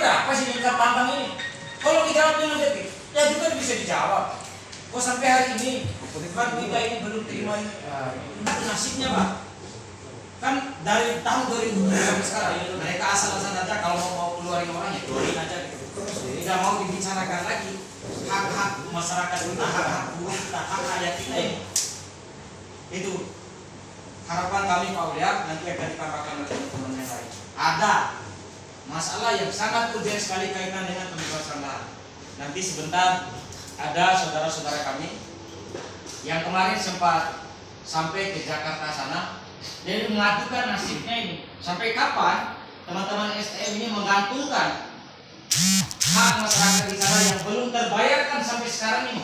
berapa sih lingkar tambang ini? Kalau dijawab 5 detik, ya juga bisa dijawab. Kok sampai hari ini kan kita ini belum terima ini? Itu nasibnya Pak. Kan dari tahun 2000 sampai sekarang mereka asal-asalan aja kalau mau keluarin orangnya keluarin aja gitu. Tidak mau dibicarakan lagi hak-hak masyarakat kita, hak-hak buruh kita, hak rakyat kita ini. Itu harapan kami Pak Uliak, nanti akan ditambahkan oleh teman-teman yang lain. Ada masalah yang sangat urgent sekali kaitan dengan pembebasan lahan. Nanti sebentar ada saudara-saudara kami yang kemarin sempat sampai ke Jakarta sana dan mengadukan nasibnya ini. Sampai kapan teman-teman STM ini menggantungkan hak masyarakat di sana yang belum terbayarkan sampai sekarang ini.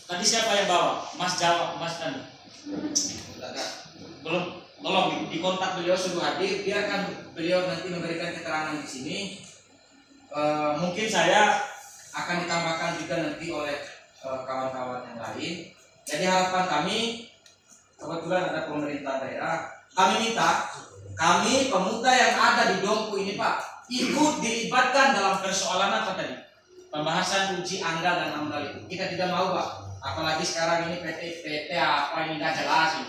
Tadi siapa yang bawa? Mas jawab, Mas Tani. Belum di kontak beliau sudah hadir. Biarkan beliau nanti memberikan keterangan di sini. Mungkin saya akan ditambahkan juga nanti oleh kawan-kawan yang lain. Jadi harapan kami, kebetulan ada pemerintah daerah, kami minta kami pemuda yang ada di Dompu ini Pak ikut dilibatkan dalam persoalan apa tadi? Pembahasan uji anggaran dan amdal itu. Kita tidak mau Pak. Apalagi sekarang ini PT apa ini nggak jelas ini.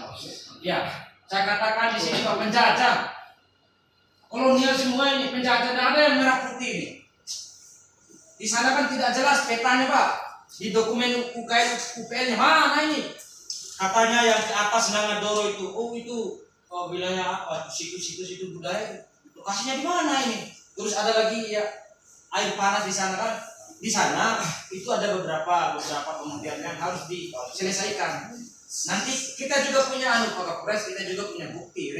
Ya, saya katakan di sini Pak penjajah, kolonial semua ini penjajah, tidak ada yang merah putih ini. Di sana kan tidak jelas petanya Pak. Di dokumen UPL-nya mana ini? Katanya yang di atas Nangadoro itu, oh itu wilayah apa? Situs budaya. Lokasinya di mana ini? Terus ada lagi ya air panas di sana kan? Di sana itu ada beberapa kemudian yang harus diselesaikan. Nanti kita juga punya Pak Kapolres, kita juga punya bukti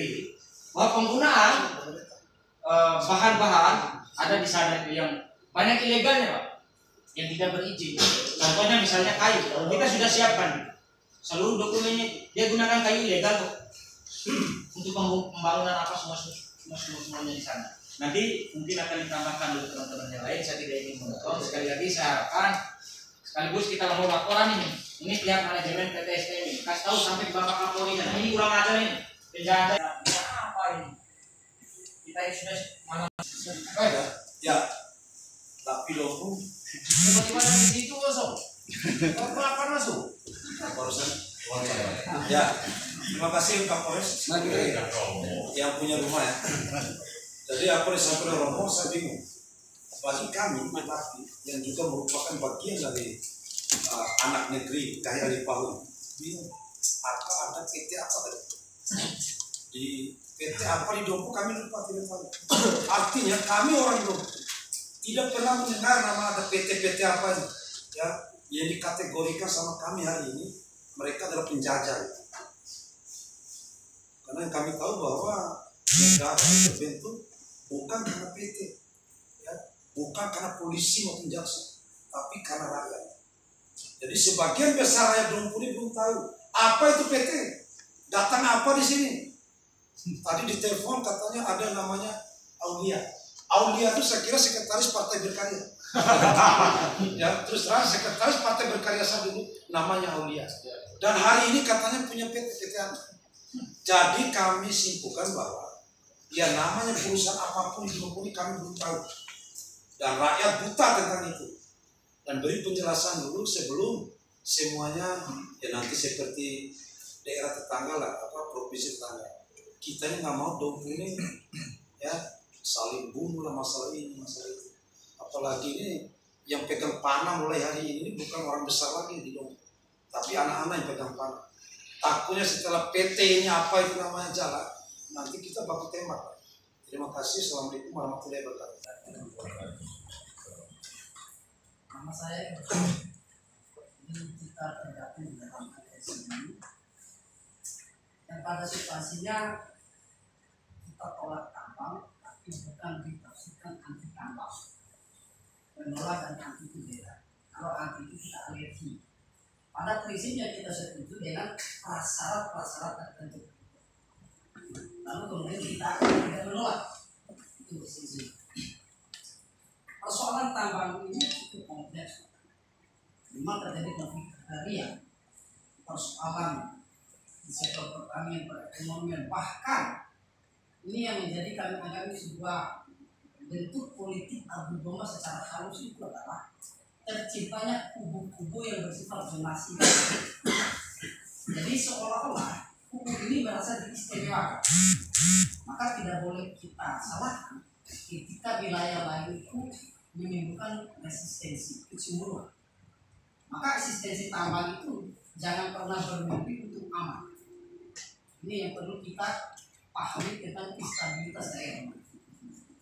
bahwa penggunaan bahan-bahan ada di sana itu yang banyak ilegalnya Pak, yang tidak berizin. Contohnya misalnya kayu, kita sudah siapkan seluruh dokumennya. Dia gunakan kayu ilegal untuk pembangunan apa semuanya di sana. Nanti mungkin akan ditambahkan oleh teman-teman yang lain. Saya tidak ingin memotong. Sekali lagi saya harapkan sekaligus kita mau laporan ini. Ini pihak manajemen PT STM ini kasih tahu sampai Bapak Kapolri. Ini kurang ajar ini. Penjahat apa ini? Kita ini sudah mana? Ya. Tapi Dompu bagaimana di situ kosong? Apa masuk? Kapolres. Ya. Terima kasih Kapolres yang punya rumah ya. Jadi apa yang disampaikan oleh Romo, saya bingung. Bagi kami, tapi yang juga merupakan bagian dari anak negeri Kaya Lipahun, bingung. Apa ada PT apa tadi? Di PT apa di Dompu kami lupa tidak tahu. Artinya kami orang Dompu tidak pernah mendengar nama ada PT apa ini. Ya, yang dikategorikan sama kami hari ini, mereka adalah penjajah. Karena yang kami tahu bahwa negara ini terbentuk bukan karena PT, ya, bukan karena polisi maupun jaksa, tapi karena rakyat. Jadi sebagian besar rakyat Dompu ini belum tahu apa itu PT, datang apa di sini. Tadi di telepon katanya ada namanya Aulia. Aulia itu saya kira sekretaris Partai Berkarya. Ya, terus terang sekretaris Partai Berkarya saya dulu namanya Aulia. Dan hari ini katanya punya PT apa. Jadi kami simpulkan bahwa ya namanya perusahaan apapun di Dompu ini kami belum tahu. Dan rakyat buta tentang itu. Dan beri penjelasan dulu sebelum semuanya ya nanti seperti daerah tetangga lah, apa provinsi tetangga. Kita ini nggak mau Dompu ini ya saling bunuh lah masalah ini masalah itu. Apalagi ini yang pegang panah mulai hari ini bukan orang besar lagi di Dompu, tapi anak-anak yang pegang panah. Takutnya setelah PT ini apa itu namanya jalan, nanti kita baku tembak. Terima kasih. Assalamualaikum warahmatullahi wabarakatuh. Nama saya ini kita tergabung dalam ASN ini. Dan pada situasinya kita tolak tambang, tapi bukan ditafsirkan anti tambang, menolak dan anti bendera. Kalau anti itu kita alergi. Pada prinsipnya kita setuju dengan prasyarat tertentu. Lalu kemudian kita tidak menolak. Itu sisi. Persoalan tambang ini cukup kompleks. Memang terjadi konflik agraria, persoalan di sektor pertanian, perekonomian, bahkan Ini yang menjadi kami anggap ini sebuah bentuk politik adu domba secara halus itu adalah terciptanya kubu-kubu yang bersifat zonasi. Jadi seolah-olah kubu ini merasa diistimewakan. Maka tidak boleh kita salahkan ketika wilayah lain itu menimbulkan resistensi, kecemburuan. Maka eksistensi tambang itu jangan pernah bermimpi untuk aman. Ini yang perlu kita pahami tentang stabilitas daerah.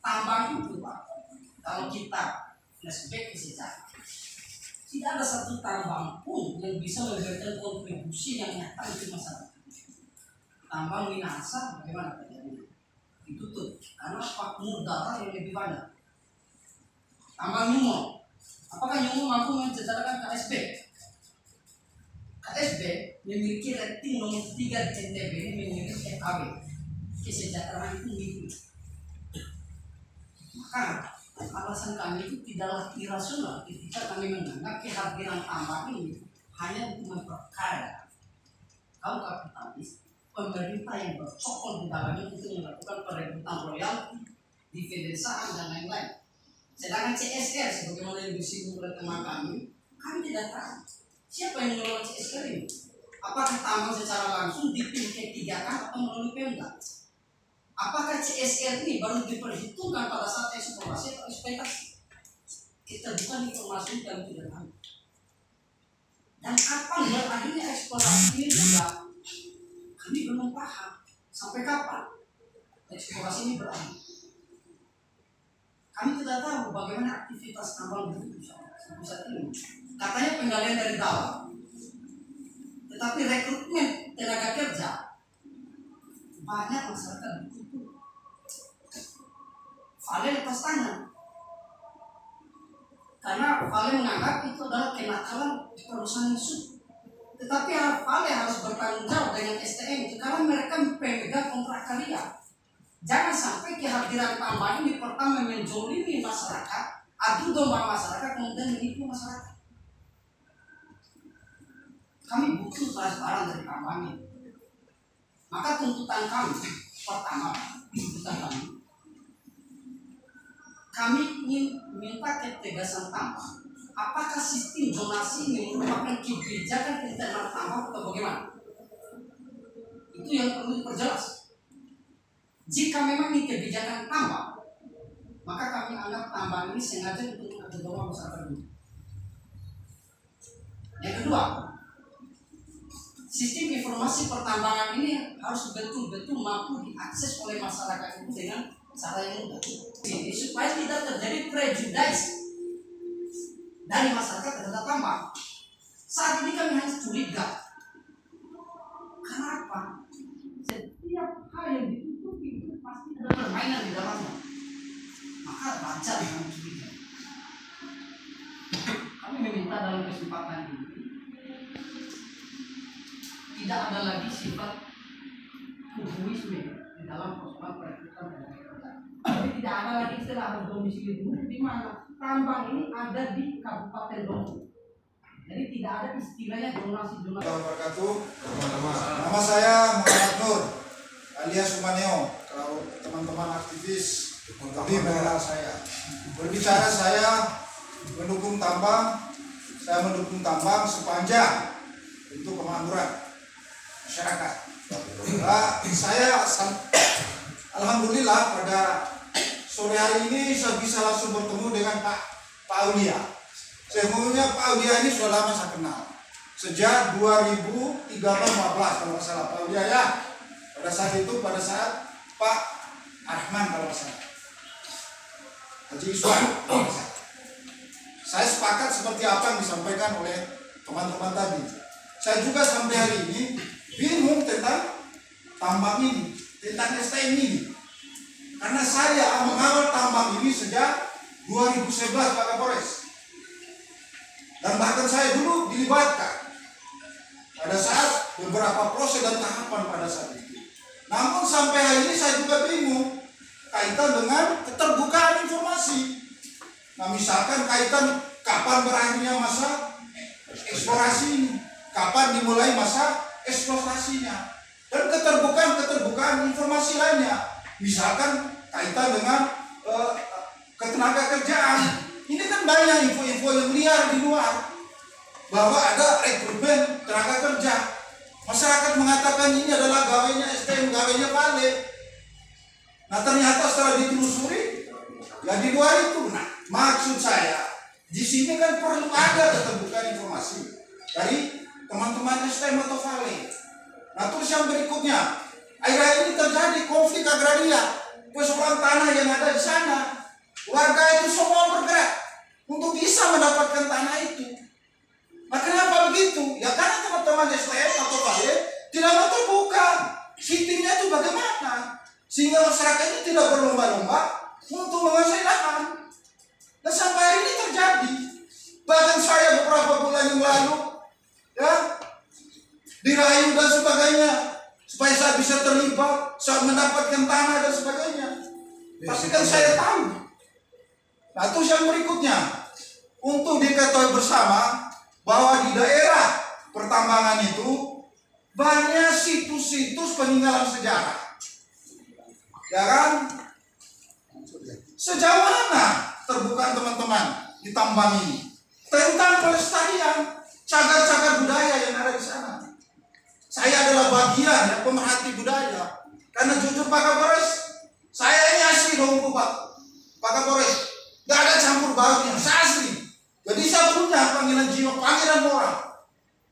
Tambang itu Pak, kalau kita flashback ke sejarah, tidak ada satu tambang pun yang bisa memberikan kontribusi yang nyata untuk masyarakat. Tambang Minahasa bagaimana terjadinya? Ditutup karena faktor darah yang lebih banyak. Tambang Nyumo, apakah Nyumo mampu mencetakkan KSB? KSB memiliki rating nomor 3 di NTB ini memiliki FKB, kesejahteraan itu tinggi. Maka alasan kami itu tidaklah irasional ketika kami menganggap kehadiran tambang ini hanya untuk memperkaya kaum kapitalis, pemerintah yang bercokol di dalamnya untuk melakukan perebutan royalti, dividen saham dan lain-lain. Sedangkan CSR sebagaimana yang disinggung oleh teman kami tidak tahu siapa yang mengelola CSR ini. Apakah tambang secara langsung dipilih-tigakan atau melalui Pemda? Apakah CSR ini baru diperhitungkan pada saat eksplorasi atau eksploitasi? Kita bukan informasi yang tidak tahu. Dan kapan berakhirnya eksplorasi ini juga kami belum paham. Sampai kapan eksplorasi ini berakhir? Kami tidak tahu bagaimana aktivitas tambang itu sampai saat ini. Katanya penggalian dari dalam, tetapi rekrutmen tenaga kerja banyak masyarakat ditutup. Vale lepas tangan, karena Vale menganggap itu adalah kenakalan perusahaan itu. Tetapi Vale harus bertanggung jawab dengan STM itu karena mereka pemegang kontrak karya. Jangan sampai kehadiran tambang ini pertama menjolimi masyarakat, adu domba masyarakat, kemudian menipu masyarakat. Kami butuh transparan dari tambang ini. Maka tuntutan kami pertama, kami ingin minta ketegasan tambang. Apakah sistem zonasi ini merupakan kebijakan internal tambang atau bagaimana? Itu yang perlu diperjelas. Jika memang ini kebijakan tambang, maka kami anggap tambang ini sengaja untuk mengadu domba masyarakat dulu. Yang kedua, sistem informasi pertambangan ini harus betul-betul mampu diakses oleh masyarakat itu dengan cara yang mudah. Jadi supaya tidak terjadi prejudice dari masyarakat terhadap tambang. Saat ini kami hanya curiga. Kenapa? Setiap hal yang ditutupi itu pasti ada permainan di dalamnya. Maka wajar kami curiga. Kami meminta dalam kesempatan ini tidak ada lagi sifat kubuisme di dalam persoalan perekrutan tenaga kerja. Jadi tidak ada lagi istilah domisili dulu di mana tambang ini ada di Kabupaten Lombok. Jadi tidak ada istilahnya zonasi-zonasi. Wabarakatuh. Nama saya Muhammad Nur alias Sumaneo. Kalau teman-teman aktivis lebih mengenal saya. Berbicara saya mendukung tambang. Saya mendukung tambang sepanjang untuk kemakmuran masyarakat. Saya alhamdulillah pada sore hari ini saya bisa langsung bertemu dengan Pak Aulia. Sebenarnya Pak Aulia ini sudah lama saya kenal. Sejak 2013-14 kalau nggak salah Pak Aulia ya. Pada saat Pak Arhman kalau nggak salah. Haji Iswan. Saya sepakat seperti apa yang disampaikan oleh teman-teman tadi. Saya juga sampai hari ini bingung tentang tambang ini, tentang STM ini. Karena saya mengawal tambang ini sejak 2011 Pak Kapolres. Dan bahkan saya dulu dilibatkan pada saat beberapa proses dan tahapan pada saat itu. Namun sampai hari ini saya juga bingung kaitan dengan keterbukaan informasi. Nah misalkan kaitan kapan berakhirnya masa eksplorasi ini, kapan dimulai masa eksploitasinya, dan keterbukaan informasi lainnya. Misalkan kaitan dengan ketenaga kerjaan. Ini kan banyak info-info yang liar di luar bahwa ada rekrutmen tenaga kerja. Masyarakat mengatakan ini adalah gawainya STM, gawainya Vale. Nah ternyata setelah ditelusuri, ya di luar itu. Nah maksud saya di sini kan perlu ada keterbukaan informasi dari teman-teman STM atau Vale. Nah terus yang berikutnya, akhir-akhir ini terjadi konflik agraria, persoalan tanah yang ada di sana. Warga itu semua bergerak untuk bisa mendapatkan tanah itu. Nah kenapa begitu? Ya karena teman-teman STM atau Vale tidak mau terbuka sistemnya itu bagaimana, sehingga masyarakat ini tidak berlomba-lomba untuk menguasai lahan. Dan sampai hari ini terjadi. Bahkan saya beberapa bulan yang lalu ya dirayu dan sebagainya supaya saya bisa terlibat saat mendapatkan tanah dan sebagainya. Tapi kan saya tahu. Nah terus yang berikutnya, untuk diketahui bersama bahwa di daerah pertambangan itu banyak situs-situs peninggalan sejarah. Ya kan? Sejauh mana terbuka teman-teman di tambang ini tentang pelestarian cagar-cagar budaya yang ada di sana? Saya adalah bagian ya, pemerhati budaya. Karena jujur Pak Kapolres, saya ini asli dong Pak Kapolres. Gak ada campur baurnya, saya asli. Jadi saya punya panggilan jiwa, panggilan moral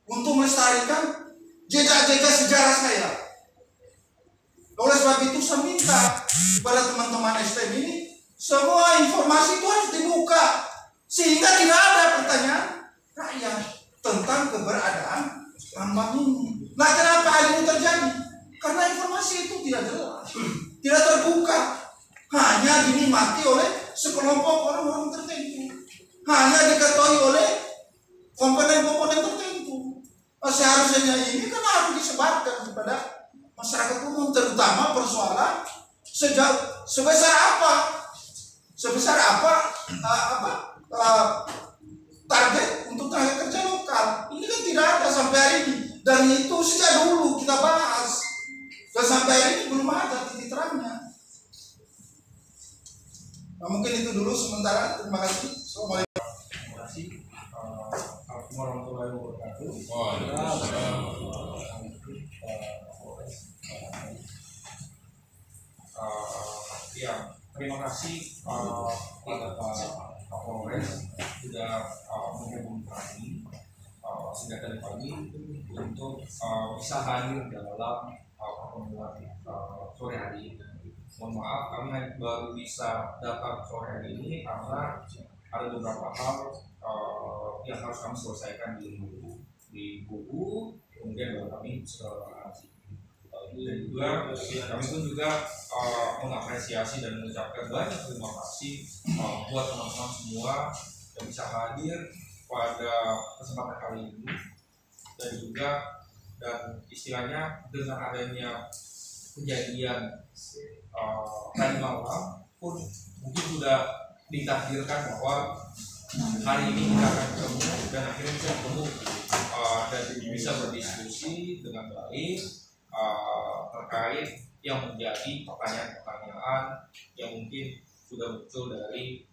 untuk melestarikan jejak-jejak sejarah saya. Oleh sebab itu saya minta kepada teman-teman STM ini, semua informasi itu harus dibuka sehingga tidak ada pertanyaan rakyat tentang keberadaan tambang ini. Nah kenapa hal ini terjadi? Karena informasi itu tidak jelas, tidak terbuka, hanya dinikmati oleh sekelompok orang-orang tertentu, hanya diketahui oleh komponen-komponen tertentu. Seharusnya ini kan harus disebarkan kepada masyarakat umum, terutama persoalan sebesar apa target untuk tenaga kerja lokal. Ini kan tidak ada sampai hari ini, dan itu sejak dulu kita bahas dan sampai hari ini belum ada titik terangnya. Nah, mungkin itu dulu sementara. Terima kasih. Assalamualaikum. Terima kasih. Assalamualaikum warahmatullahi wabarakatuh. Ya, terima kasih kepada Pak Kapolres sudah menghubungi kami sejak dari pagi untuk bisa hadir dalam pertemuan sore hari ini. Mohon maaf, kami baru bisa datang sore hari ini karena ada beberapa hal yang harus kami selesaikan di buku, kemudian baru kami selesai. Dan juga kami pun juga mengapresiasi dan mengucapkan banyak terima kasih buat teman-teman semua yang bisa hadir pada kesempatan kali ini, dan istilahnya dengan adanya kejadian tadi malam pun mungkin sudah ditakdirkan bahwa hari ini kita akan ketemu dan akhirnya bisa ketemu dan bisa berdiskusi dengan baik terkait yang menjadi pertanyaan-pertanyaan yang mungkin sudah muncul dari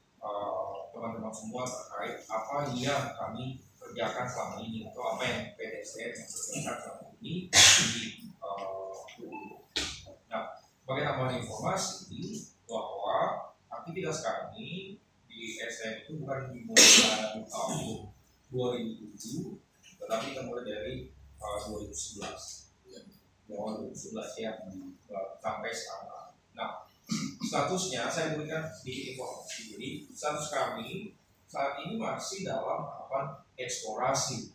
teman-teman semua terkait apa yang kami kerjakan selama ini atau apa yang PTSDM yang kerjakan selama ini di Nah, sebagai tambahan informasi bahwa aktivitas kami di STM itu bukan dimulai dari tahun 2007, tetapi dimulai dari 2011. Tahun 2011 ya, sampai sekarang. Nah, statusnya saya berikan sedikit informasi. Jadi, status kami saat ini masih dalam tahapan eksplorasi.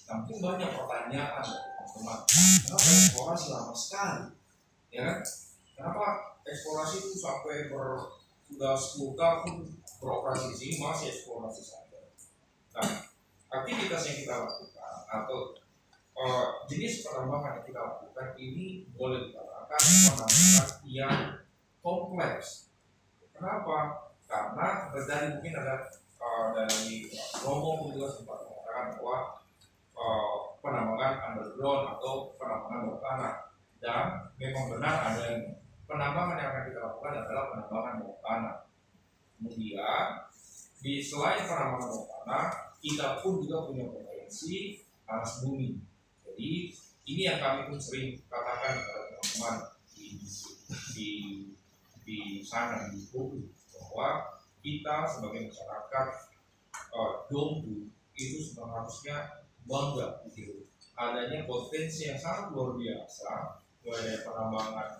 Nah, mungkin banyak pertanyaan dari teman-teman. Kenapa eksplorasi lama sekali? Ya kan? Kenapa eksplorasi itu sampai sudah 10 tahun beroperasi di sini masih eksplorasi saja? Nah, aktivitas yang kita lakukan atau jenis penambangan yang kita lakukan ini boleh dikatakan penambangan yang kompleks. Kenapa? Karena dari mungkin ada dari Romo pun juga sempat mengatakan bahwa penambangan underground atau penambangan bawah tanah, dan memang benar ada penambangan yang akan kita lakukan adalah penambangan bawah tanah. Kemudian di selain penambangan bawah tanah, kita pun juga punya potensi panas bumi. Jadi ini yang kami pun sering katakan kepada teman-teman di sana di Bogor, bahwa kita sebagai masyarakat Dompu itu seharusnya bangga gitu. Adanya potensi yang sangat luar biasa, mulai dari penambangan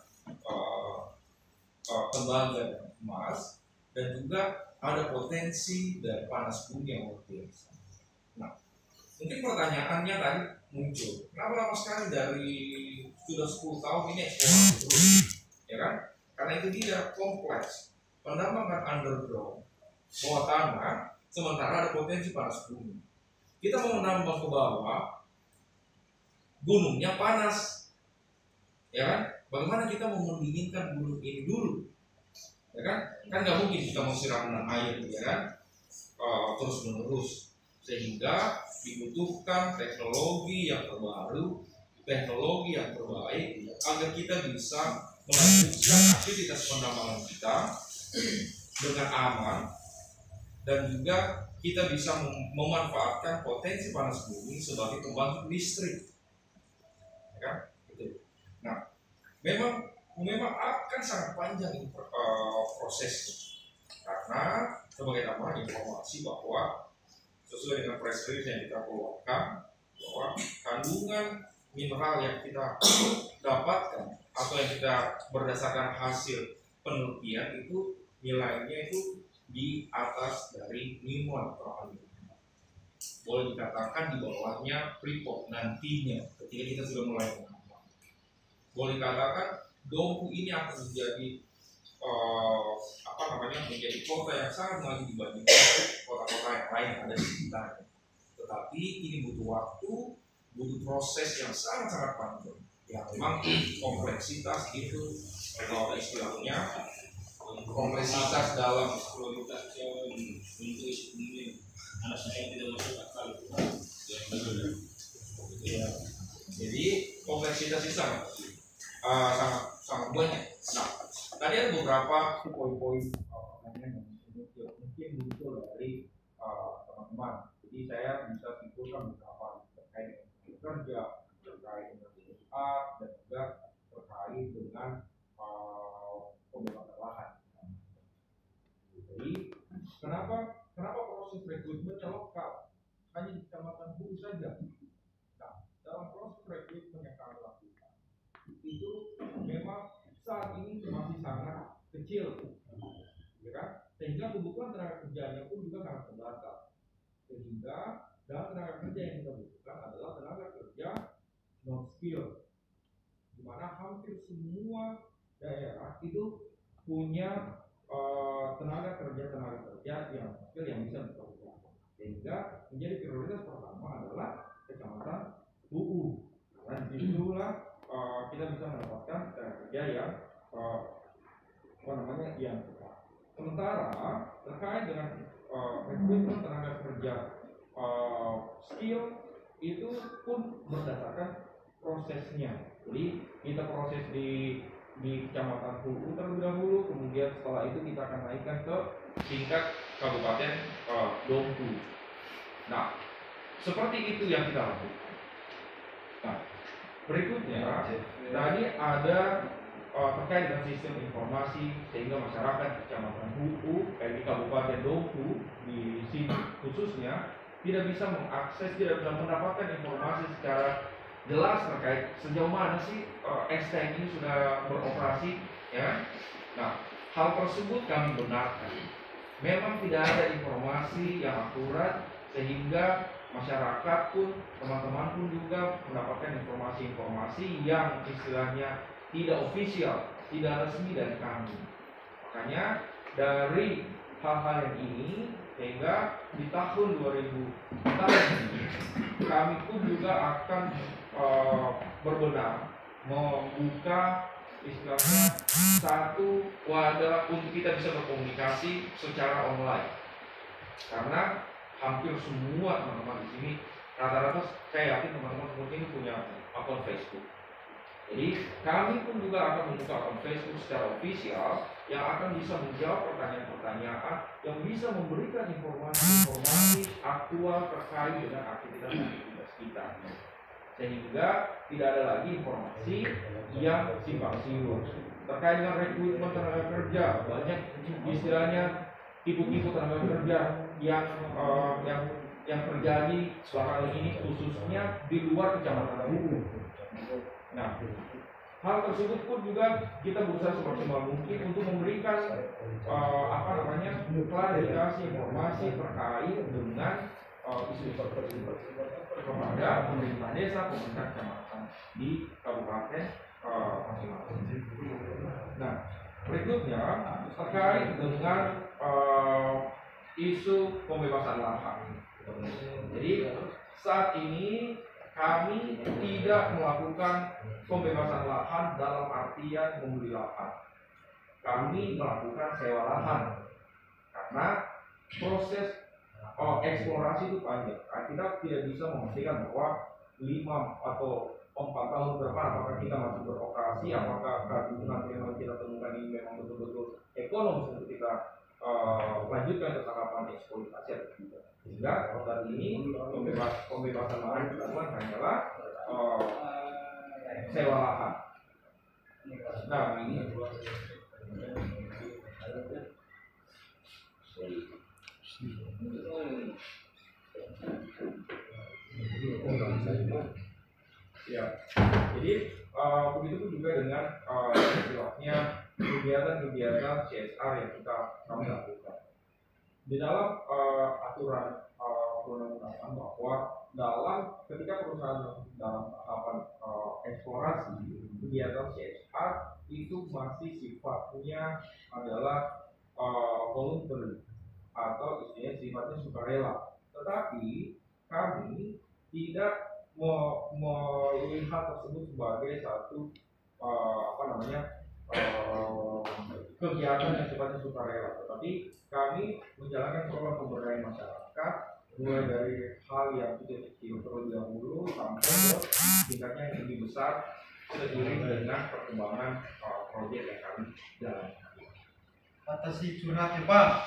tembaga dan emas, dan juga ada potensi dari panas bumi yang luar biasa. Nah, mungkin pertanyaannya tadi muncul, kenapa lama sekali dari sudah 10 tahun ini eksplorasi terus, ya kan? Karena itu dia kompleks, penambangan underground, bawah tanah, sementara ada potensi panas bumi. Kita mau menambang ke bawah, gunungnya panas, ya kan? Bagaimana kita mau mendinginkan gunung ini dulu, ya kan? Kan nggak mungkin kita mau siram dengan air, ya kan? Terus menerus, sehingga dibutuhkan teknologi yang terbaru, teknologi yang terbaik agar kita bisa melanjutkan aktivitas penambangan kita dengan aman, dan juga kita bisa memanfaatkan potensi panas bumi sebagai pembangkit listrik, ya kan? Gitu. Nah, memang akan sangat panjang prosesnya, karena sebagai tambahan informasi bahwa sesuai dengan press release yang kita keluarkan, bahwa kandungan mineral yang kita dapatkan atau yang kita berdasarkan hasil penelitian itu nilainya itu di atas dari 5 per kilo. Boleh dikatakan di bawahnya Freeport nantinya ketika kita sudah mulai menambang. Boleh dikatakan Dompu ini akan menjadi menjadi kota yang sangat maju dibandingkan kota-kota yang lain yang ada di sekitarnya. Tetapi ini butuh waktu, butuh proses yang sangat-sangat panjang. Ya memang kompleksitas itu kalau istilahnya kompleksitas dalam prioritas untuk ini anak saya tidak masuk akal. Ya. Jadi kompleksitas itu sangat banyak. Nah, tadi ada beberapa poin-poin yang mungkin muncul dari teman-teman. Jadi saya bisa simpulkan beberapa terkait dengan kerja, terkait dengan PR, dan juga terkait dengan pembebasan lahan. Jadi kenapa proses rekrutmennya lokal hanya di Kecamatan Hulu saja? Nah, dalam proses rekrutmen yang kami lakukan itu memang saat ini masih sangat kecil, ya kan? Sehingga kebutuhan tenaga kerjanya pun juga sangat terbatas. Sehingga dalam tenaga kerja yang kita butuhkan adalah tenaga kerja non skill, di mana hampir semua daerah itu punya tenaga kerja yang skill yang bisa bekerja. Sehingga menjadi prioritas pertama adalah Kecamatan UU, karena disitulah kita bisa mendapatkan tenaga kerja yang yang tepat. Sementara terkait dengan rekrutmen tenaga kerja skill itu pun berdasarkan prosesnya. Jadi kita proses di Kecamatan Hulu terlebih dahulu, kemudian setelah itu kita akan naikkan ke tingkat Kabupaten Dompu. Nah, seperti itu yang kita lakukan. Nah, berikutnya tadi ada terkait dengan sistem informasi, sehingga masyarakat Kecamatan Hulu di Kabupaten Dompu di sini khususnya tidak bisa mengakses, tidak bisa mendapatkan informasi secara jelas terkait sejauh mana sih STM ini sudah beroperasi, ya. Nah, hal tersebut kami benarkan. Memang tidak ada informasi yang akurat, sehingga masyarakat pun, teman-teman pun juga mendapatkan informasi-informasi yang istilahnya tidak ofisial, tidak resmi dari kami. Makanya dari hal-hal yang ini, sehingga di tahun 2004 ini kami pun juga akan berbenah membuka istilahnya satu wadah untuk kita bisa berkomunikasi secara online. Karena hampir semua teman-teman di sini rata-rata saya yakin teman-teman seperti ini punya akun Facebook. Jadi kami pun juga akan membuka akun Facebook secara ofisial yang akan bisa menjawab pertanyaan-pertanyaan, yang bisa memberikan informasi-informasi aktual terkait dengan aktivitas kita. Sehingga tidak ada lagi informasi yang simpang siur terkait dengan rekrutmen tenaga kerja. Banyak istilahnya tipu-tipu tenaga kerja yang terjadi belakangan ini, khususnya di luar kecamatan Buku. Nah, hal tersebut pun juga kita berusaha semaksimal mungkin untuk memberikan klarifikasi informasi terkait dengan isu tersebut kepada pemerintah desa, pemerintah kecamatan di kabupaten masing-masing. Nah, berikutnya terkait dengan isu pembebasan lahan. Jadi saat ini kami tidak melakukan pembebasan lahan dalam artian membeli lahan. Kami melakukan sewa lahan karena proses eksplorasi itu panjang. Kita tidak bisa memastikan bahwa 5 atau 4 tahun ke depan apakah kita masih beroperasi, apakah kandungan yang kita temukan ini memang betul-betul ekonomis untuk kita lanjutkan ke tahapan eksploitasi atau tidak. Sehingga saat ini pembebasan lahan dilakukan hanyalah sewa lahan. Nah, ini ya, jadi begitu pun juga dengan istilahnya kegiatan-kegiatan CSR yang kami lakukan. Di dalam aturan perundang-undangan bahwa ketika perusahaan dalam tahapan eksplorasi, kegiatan CSR itu masih sifatnya adalah voluntary atau istilahnya sifatnya sukarela. Tetapi kami tidak melihat tersebut sebagai satu kegiatan yang sifatnya sukarela, tetapi kami menjalankan program pemberdayaan masyarakat mulai dari hal yang kecil terlebih dahulu sampai ke tingkatnya yang lebih besar seiring dengan perkembangan proyek yang kami jalankan. Atas si curhat ya Pak.